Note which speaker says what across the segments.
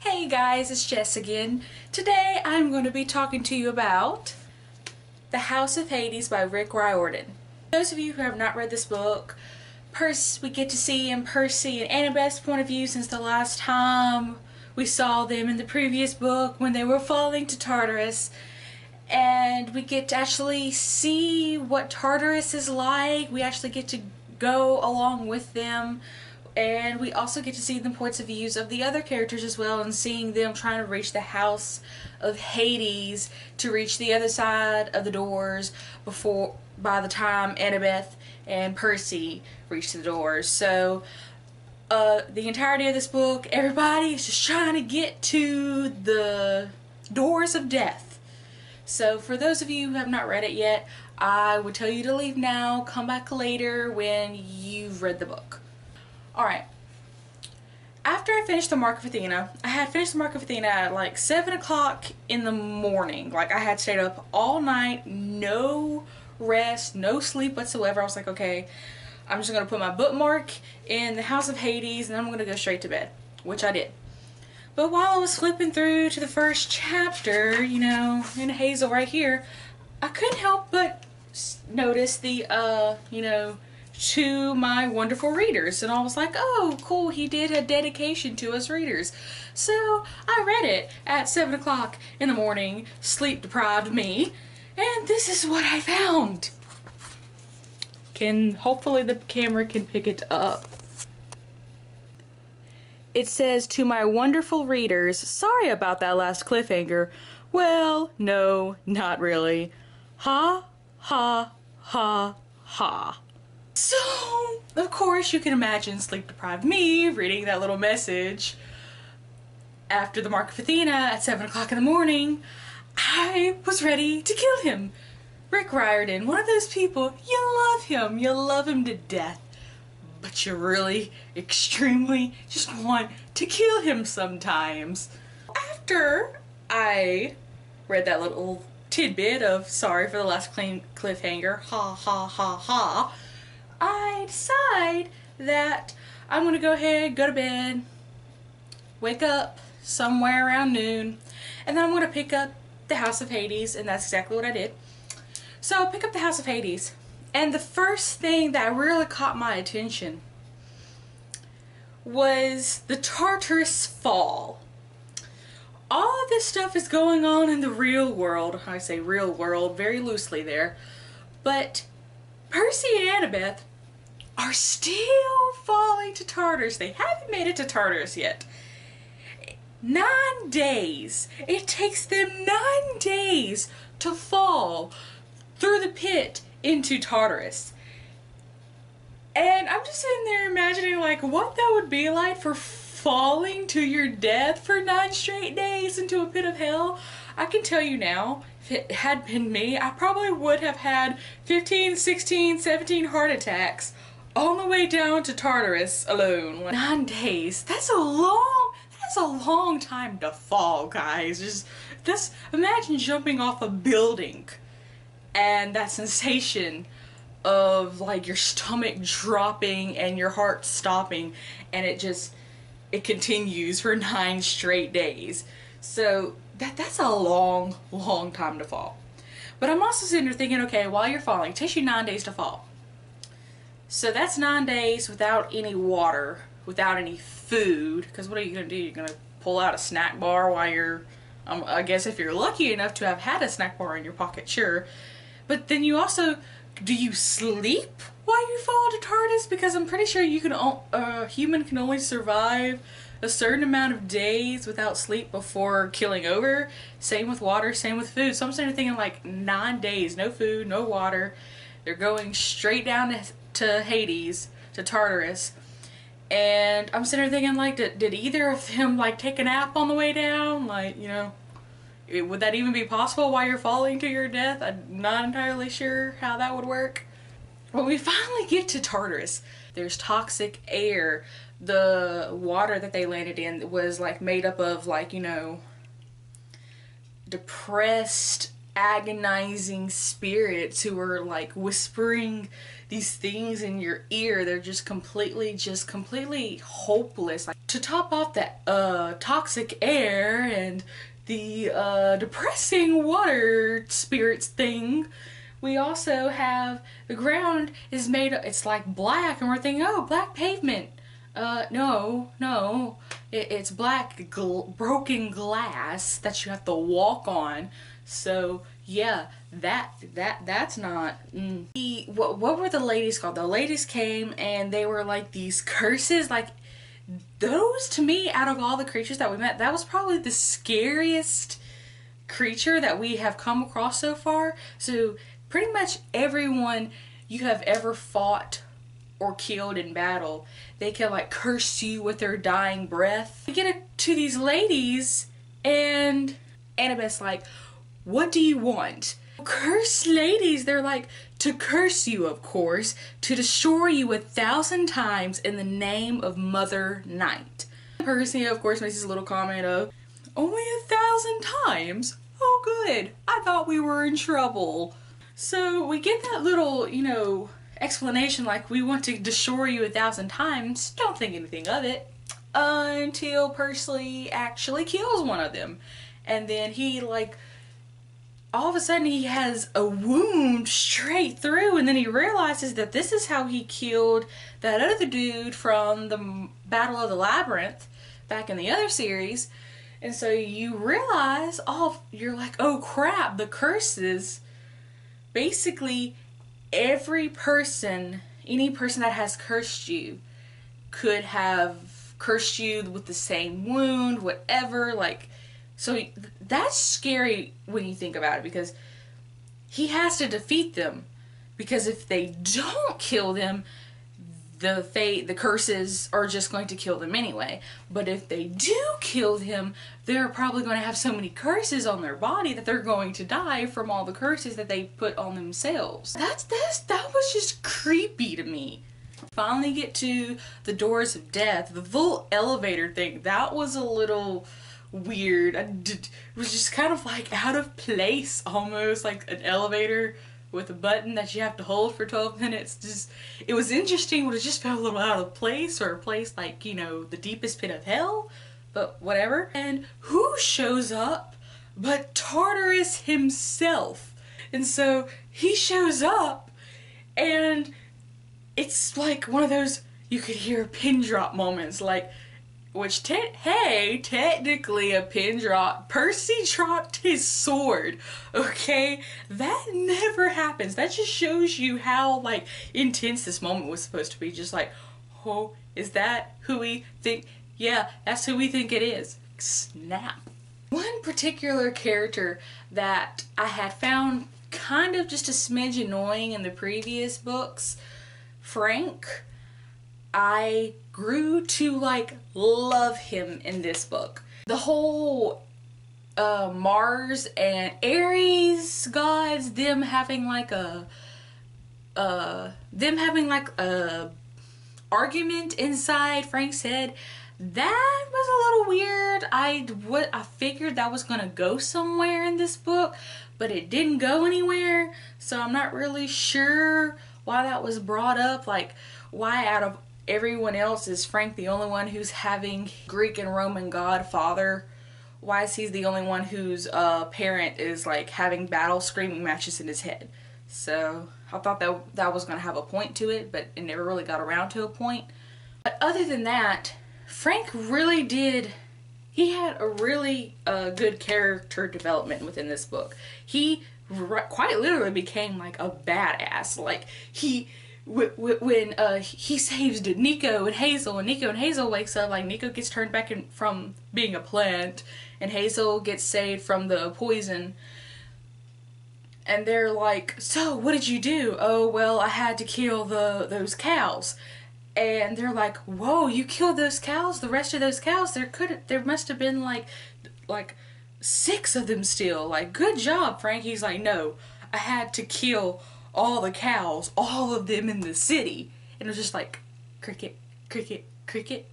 Speaker 1: Hey guys, it's Jess again. Today I'm going to be talking to you about The House of Hades by Rick Riordan. Those of you who have not read this book, we get to see Percy and Annabeth's point of view since the last time we saw them in the previous book when they were falling to Tartarus. And we get to actually see what Tartarus is like. We actually get to go along with them. And we also get to see the points of views of the other characters as well, and seeing them trying to reach the House of Hades to reach the other side of the doors by the time Annabeth and Percy reach the doors. So the entirety of this book, everybody is just trying to get to the doors of death. So for those of you who have not read it yet, I would tell you to leave now, come back later when you've read the book. Alright, after I finished the Mark of Athena, I had finished the Mark of Athena at like 7 o'clock in the morning. Like, I had stayed up all night, no rest, no sleep whatsoever. I was like, okay, I'm just going to put my bookmark in the House of Hades and I'm going to go straight to bed, which I did. But while I was flipping through to the first chapter, you know, in Hazel right here, I couldn't help but notice the, you know, to my wonderful readers, and I was like, oh cool, he did a dedication to us readers. So I read it at 7 o'clock in the morning, sleep deprived me, and this is what I found. Hopefully the camera can pick it up. It says, to my wonderful readers, sorry about that last cliffhanger. Well, no, not really. Ha, ha, ha, ha. So, of course, you can imagine sleep-deprived me reading that little message after the Mark of Athena at 7 o'clock in the morning. I was ready to kill him. Rick Riordan, one of those people, you love him to death, but you really, extremely just want to kill him sometimes. After I read that little tidbit of sorry for the last cliffhanger, ha ha ha ha, I decide that I'm going to go ahead, go to bed, wake up somewhere around noon, and then I'm going to pick up the House of Hades, and that's exactly what I did. So I pick up the House of Hades, and the first thing that really caught my attention was the Tartarus fall. All of this stuff is going on in the real world. I say real world very loosely there, but Percy and Annabeth are still falling to Tartarus. They haven't made it to Tartarus yet. 9 days. It takes them 9 days to fall through the pit into Tartarus. And I'm just sitting there imagining like what that would be like for falling to your death for 9 straight days into a pit of hell. I can tell you now, if it had been me, I probably would have had 15, 16, 17 heart attacks on the way down to Tartarus alone. 9 days. That's a long time to fall, guys. Just imagine jumping off a building and that sensation of like your stomach dropping and your heart stopping, and it continues for 9 straight days. So that's a long time to fall. But I'm also sitting there thinking, okay, while you're falling, it takes you 9 days to fall. So that's 9 days without any water, without any food, because what are you going to do? You're going to pull out a snack bar while you're, I guess if you're lucky enough to have had a snack bar in your pocket, sure. But then you also, do you sleep while you fall to Tartarus? Because I'm pretty sure you can, a human can only survive a certain amount of days without sleep before killing over. Same with water, same with food. So I'm sitting there thinking like 9 days, no food, no water. They're going straight down to Hades, to Tartarus. And I'm sitting there thinking like, did either of them like take a nap on the way down? Like, you know, would that even be possible while you're falling to your death? I'm not entirely sure how that would work. When we finally get to Tartarus, there's toxic air. The water that they landed in was like made up of like, you know, depressed, agonizing spirits who were like whispering these things in your ear. They're just completely hopeless. Like, to top off that toxic air and the depressing water spirits thing, we also have the ground is made, it's like black, and we're thinking, oh, black pavement. No, it's black broken glass that you have to walk on. So yeah, that's not. What were the ladies called? The ladies came and they were like these curses. Like, those, to me, out of all the creatures that we met, that was probably the scariest creature that we have come across so far. So pretty much everyone you have ever fought or killed in battle, they can like curse you with their dying breath. We get to these ladies and Annabeth's like, what do you want? Curse ladies, they're like, to curse you, of course, to destroy you 1,000 times in the name of Mother Night. Percy, of course, makes this little comment of, only 1,000 times? Oh good, I thought we were in trouble. So we get that little, you know, explanation like, we want to destroy you 1,000 times. Don't think anything of it until Percy actually kills one of them. And then he, like, all of a sudden he has a wound straight through, and then he realizes that this is how he killed that other dude from the Battle of the Labyrinth back in the other series. And so you realize, oh, you're like, oh crap, the curses, basically every person, any person that has cursed you could have cursed you with the same wound, whatever, like, so that's scary when you think about it, because he has to defeat them, because if they don't kill them, the curses are just going to kill them anyway. But if they do kill them, they're probably going to have so many curses on their body that they're going to die from all the curses that they put on themselves. That was just creepy to me. Finally get to the doors of death. The full elevator thing, that was a little weird. It was just kind of like out of place, almost like an elevator with a button that you have to hold for 12 minutes. Just, it was interesting, but it just felt a little out of place, or a place like, you know, the deepest pit of hell, but whatever. And who shows up but Tartarus himself? And so he shows up, and it's like one of those, you could hear a pin drop moments, like, which, hey, technically a pin drop. Percy dropped his sword, okay? That never happens. That just shows you how, like, intense this moment was supposed to be. Just like, oh, is that who we think? Yeah, that's who we think it is. Snap. One particular character that I had found kind of just a smidge annoying in the previous books, Frank, I grew to, like, love him in this book. The whole Mars and Ares gods, them having like a argument inside Frank's head, that was a little weird. I figured that was gonna go somewhere in this book, but it didn't go anywhere, so I'm not really sure why that was brought up. Like, why out of everyone else is Frank the only one who's having Greek and Roman god father? Why is he the only one whose parent is like having battle screaming matches in his head? So I thought that was going to have a point to it, but it never really got around to a point. But other than that, Frank really did, he had a really good character development within this book. He quite literally became like a badass. Like, when he saves Nico and Hazel, and Nico and Hazel wakes up, like, Nico gets turned back from being a plant, and Hazel gets saved from the poison, and they're like, so what did you do? Oh, well, I had to kill those cows. And they're like, whoa, you killed those cows? The rest of those cows? There must have been like 6 of them still. Like, good job, Frank. He's like, no, I had to kill all the cows, all of them in the city. And it was just like, cricket, cricket, cricket.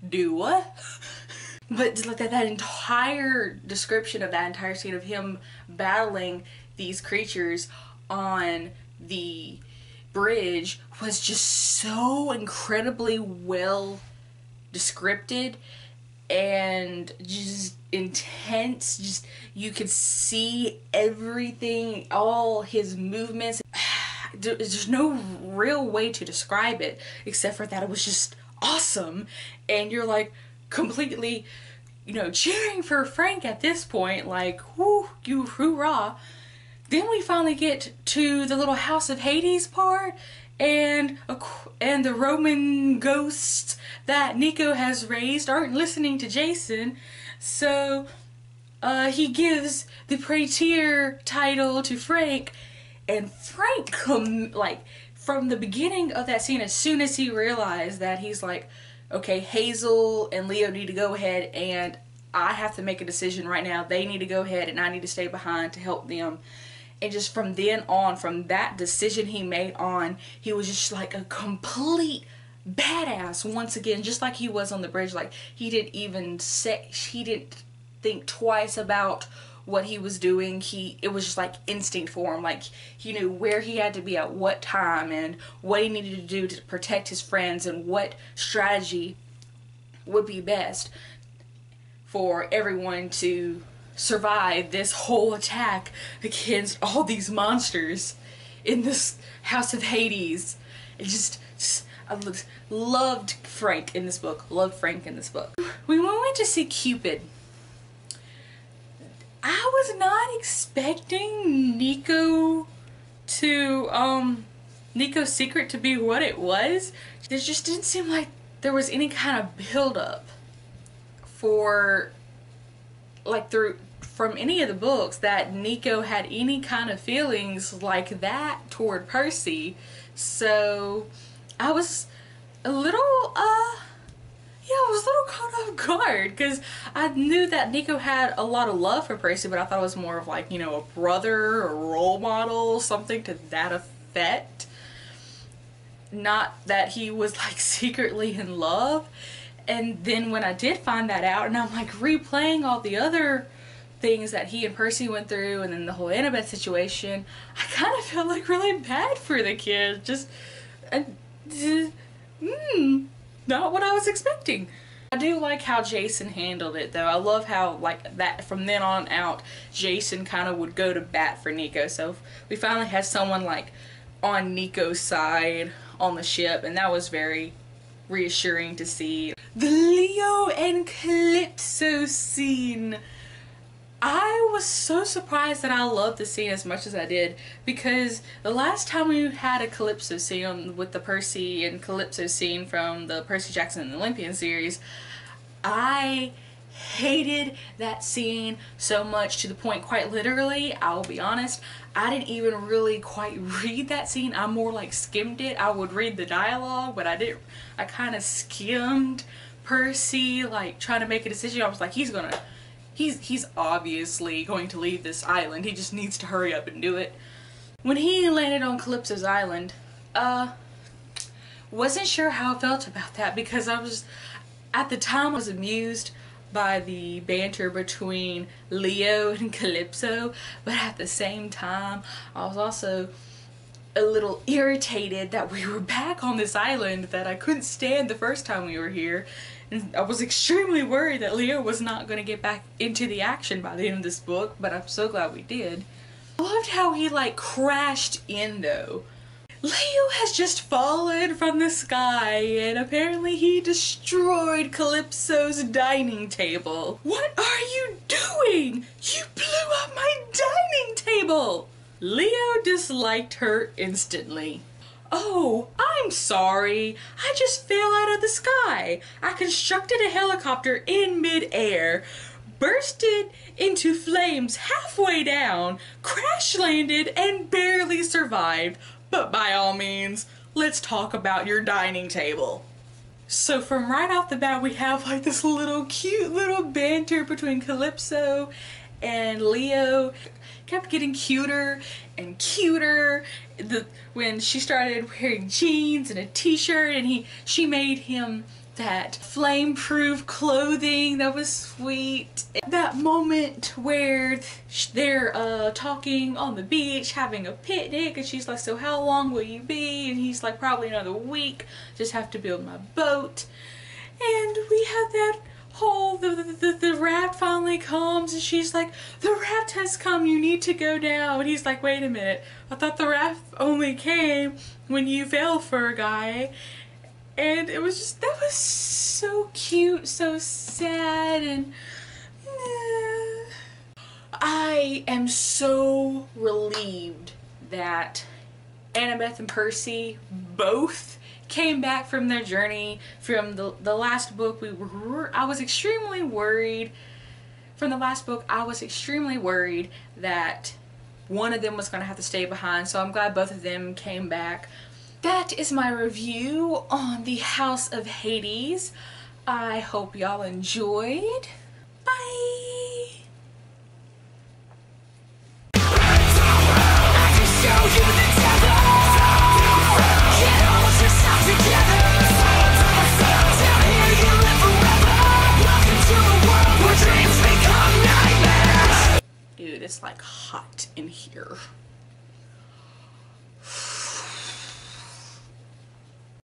Speaker 1: Do what? But like that entire description of that entire scene of him battling these creatures on the bridge was just so incredibly well descripted and just intense. Just, you could see everything, all his movements. There's no real way to describe it except for that it was just awesome, and you're like completely, you know, cheering for Frank at this point, like, whoo, you hoorah. Then we finally get to the little House of Hades part, and the Roman ghosts that Nico has raised aren't listening to Jason, so he gives the Praetor title to Frank, and Frank, like, from the beginning of that scene, as soon as he realized that, he's like, okay, Hazel and Leo need to go ahead, and I have to make a decision right now. They need to go ahead, and I need to stay behind to help them. And just from then on, from that decision he made on, he was just like a complete badass once again, just like he was on the bridge. Like, he didn't think twice about what he was doing. It was just like instinct for him. Like, he knew where he had to be at what time and what he needed to do to protect his friends and what strategy would be best for everyone to survive this whole attack against all these monsters in this House of Hades. I loved Frank in this book. Loved Frank in this book. When we went to see Cupid, I was not expecting Nico's secret to be what it was. There just didn't seem like there was any kind of build-up for, like, from any of the books that Nico had any kind of feelings like that toward Percy. So I was a little caught off guard, because I knew that Nico had a lot of love for Percy, but I thought it was more of like, you know, a brother or role model, something to that effect. Not that he was like secretly in love. And then when I did find that out, and I'm like replaying all the other things that he and Percy went through, and then the whole Annabeth situation, I kind of felt like really bad for the kid. Just, not what I was expecting. I do like how Jason handled it, though. I love how, like, that from then on out, Jason kind of would go to bat for Nico. So we finally had someone, like, on Nico's side on the ship, and that was very reassuring to see. The Leo and Calypso scene. I was so surprised that I loved the scene as much as I did, because the last time we had a Calypso scene with the Percy and Calypso scene from the Percy Jackson and the Olympian series, I hated that scene so much, to the point, quite literally, I'll be honest, I didn't even really quite read that scene. I more like skimmed it. I would read the dialogue, but I kind of skimmed Percy, like, trying to make a decision. I was like, he's obviously going to leave this island. He just needs to hurry up and do it. When he landed on Calypso's island, wasn't sure how I felt about that, because at the time I was amused by the banter between Leo and Calypso, but at the same time I was also a little irritated that we were back on this island that I couldn't stand the first time we were here. And I was extremely worried that Leo was not going to get back into the action by the end of this book, but I'm so glad we did. I loved how he, like, crashed in, though. Leo has just fallen from the sky, and apparently he destroyed Calypso's dining table. What are you doing? You blew up my dining table! Leo disliked her instantly. Oh, I'm sorry. I just fell out of the sky. I constructed a helicopter in mid-air, bursted into flames halfway down, crash landed, and barely survived. But by all means, let's talk about your dining table. So from right off the bat, we have like this little cute little banter between Calypso and Leo. Kept getting cuter and cuter. When she started wearing jeans and a t-shirt, and she made him that flame-proof clothing, that was sweet. That moment where they're talking on the beach, having a picnic, and she's like, so how long will you be? And he's like, probably another week, just have to build my boat. And we have that whole, the raft finally comes, and she's like, the raft has come, you need to go now. And he's like, wait a minute, I thought the raft only came when you fell for a guy. And it was just, that was so cute, so sad, and I am so relieved that Annabeth and Percy both came back from their journey. From the last book, I was extremely worried. From the last book, I was extremely worried that one of them was going to have to stay behind, so I'm glad both of them came back. That is my review on the House of Hades. I hope y'all enjoyed. Bye! Dude, it's like hot in here.